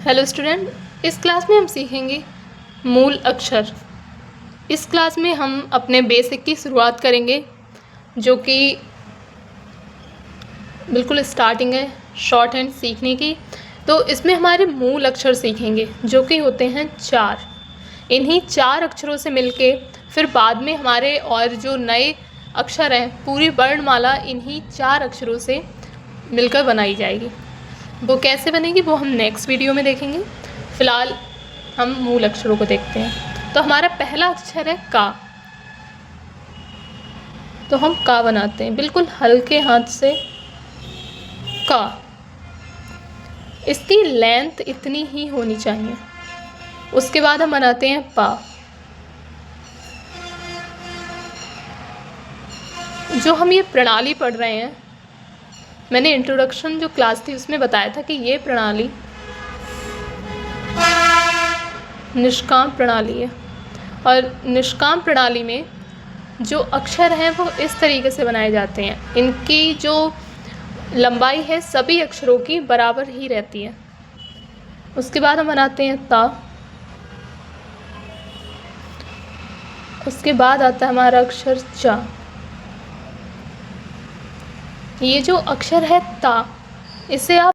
Hello student, इस class में हम सीखेंगे मूल अक्षर। इस क्लास में हम अपने बेसिक की शुरुआत करेंगे, जो कि बिल्कुल स्टार्टिंग है शॉर्ट हैंड सीखने की। तो इसमें हमारे मूल अक्षर सीखेंगे, जो कि होते हैं 4। इन्हीं 4 अक्षरों से मिलके फिर बाद में हमारे और जो नए अक्षर हैं, पूरी वर्णमाला इन्हीं 4 अक्षरों से मिलकर बनाई जाएगी। वो कैसे बनेगी वो हम नेक्स्ट वीडियो में देखेंगे। फ़िलहाल हम मूल अक्षरों को देखते हैं। तो हमारा पहला अक्षर है का। तो हम का बनाते हैं बिल्कुल हल्के हाथ से। का, इसकी लेंथ इतनी ही होनी चाहिए। उसके बाद हम बनाते हैं पा। जो हम ये प्रणाली पढ़ रहे हैं, मैंने इंट्रोडक्शन जो क्लास थी उसमें बताया था कि ये प्रणाली निष्काम प्रणाली है, और निष्काम प्रणाली में जो अक्षर हैं वो इस तरीके से बनाए जाते हैं। इनकी जो लंबाई है सभी अक्षरों की बराबर ही रहती है। उसके बाद हम बनाते हैं ता। उसके बाद आता है हमारा अक्षर चा। ये जो अक्षर है ता, इसे आप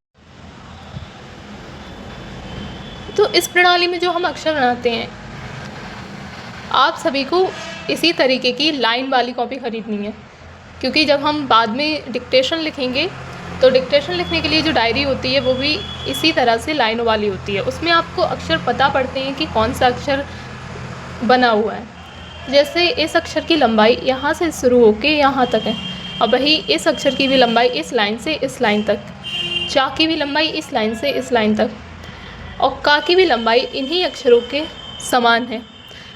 तो इस प्रणाली में जो हम अक्षर बनाते हैं, आप सभी को इसी तरीके की लाइन वाली कॉपी ख़रीदनी है, क्योंकि जब हम बाद में डिक्टेशन लिखेंगे तो डिक्टेशन लिखने के लिए जो डायरी होती है वो भी इसी तरह से लाइनों वाली होती है। उसमें आपको अक्षर पता पड़ते हैं कि कौन सा अक्षर बना हुआ है। जैसे इस अक्षर की लंबाई यहाँ से शुरू होके यहाँ तक है, और वही इस अक्षर की भी लंबाई इस लाइन से इस लाइन तक, चा की भी लंबाई इस लाइन से इस लाइन तक, और का की भी लंबाई इन्हीं अक्षरों के समान है।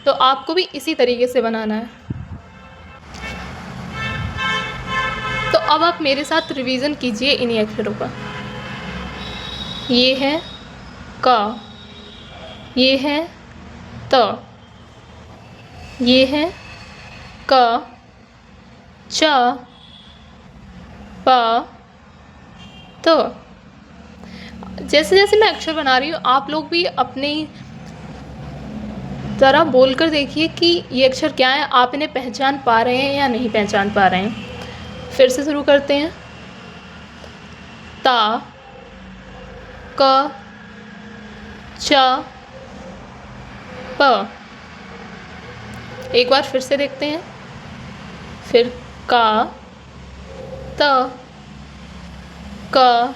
तो आपको भी इसी तरीके से बनाना है। तो अब आप मेरे साथ रिवीजन कीजिए इन्हीं अक्षरों का। ये है का, ये है त, ये है का, चा, पा, त। जैसे जैसे मैं अक्षर बना रही हूँ, आप लोग भी अपनी तरह बोलकर देखिए कि ये अक्षर क्या है, आप इन्हें पहचान पा रहे हैं या नहीं पहचान पा रहे हैं। फिर से शुरू करते हैं। ता, क, चा, प। एक बार फिर से देखते हैं। फिर का, त, क,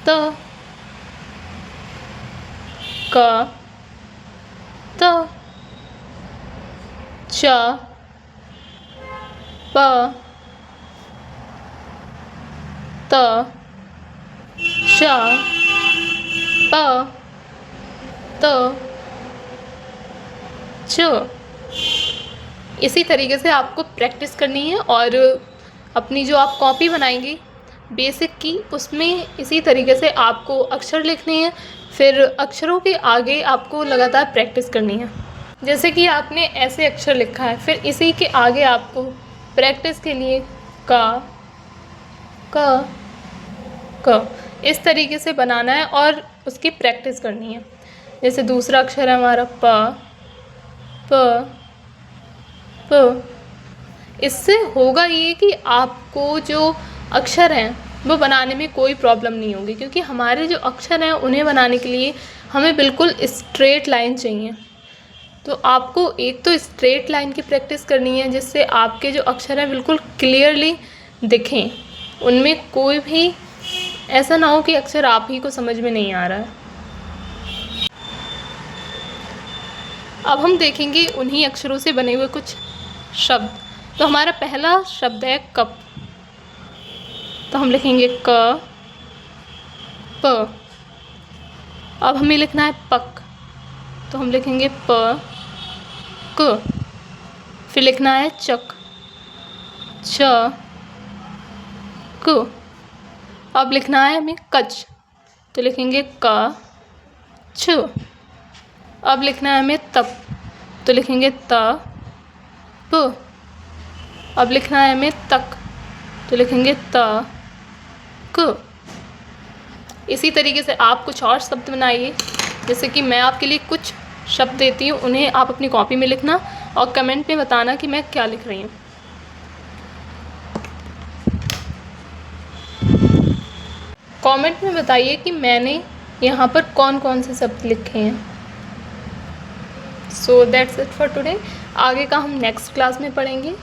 त, क, त, चा, प, त, चा, प, त, च। इसी तरीके से आपको प्रैक्टिस करनी है, और अपनी जो आप कॉपी बनाएंगे बेसिक की, उसमें इसी तरीके से आपको अक्षर लिखने हैं। फिर अक्षरों के आगे आपको लगातार प्रैक्टिस करनी है। जैसे कि आपने ऐसे अक्षर लिखा है, फिर इसी के आगे आपको प्रैक्टिस के लिए का, क, क इस तरीके से बनाना है और उसकी प्रैक्टिस करनी है। जैसे दूसरा अक्षर है हमारा प, प, प। इससे होगा ये कि आपको जो अक्षर हैं वो बनाने में कोई प्रॉब्लम नहीं होगी, क्योंकि हमारे जो अक्षर हैं उन्हें बनाने के लिए हमें बिल्कुल स्ट्रेट लाइन चाहिए। तो आपको एक तो स्ट्रेट लाइन की प्रैक्टिस करनी है, जिससे आपके जो अक्षर हैं बिल्कुल क्लियरली दिखें, उनमें कोई भी ऐसा ना हो कि अक्षर आप ही को समझ में नहीं आ रहा है। अब हम देखेंगे उन्हीं अक्षरों से बने हुए कुछ शब्द। तो हमारा पहला शब्द है कप। तो हम लिखेंगे क, प। अब हमें लिखना है पक। तो हम लिखेंगे प, क। फिर लिखना है चक, च, क। अब लिखना है हमें कच। तो लिखेंगे क, छ। अब लिखना है हमें तप। तो लिखेंगे त, प। अब लिखना है हमें तक। तो लिखेंगे त, क। इसी तरीके से आप कुछ और शब्द बनाइए। जैसे कि मैं आपके लिए कुछ शब्द देती हूँ, उन्हें आप अपनी कॉपी में लिखना और कमेंट में बताना कि मैं क्या लिख रही हूँ। कमेंट में बताइए कि मैंने यहाँ पर कौन कौन से शब्द लिखे हैं। So that's it for today. आगे का हम नेक्स्ट क्लास में पढ़ेंगे।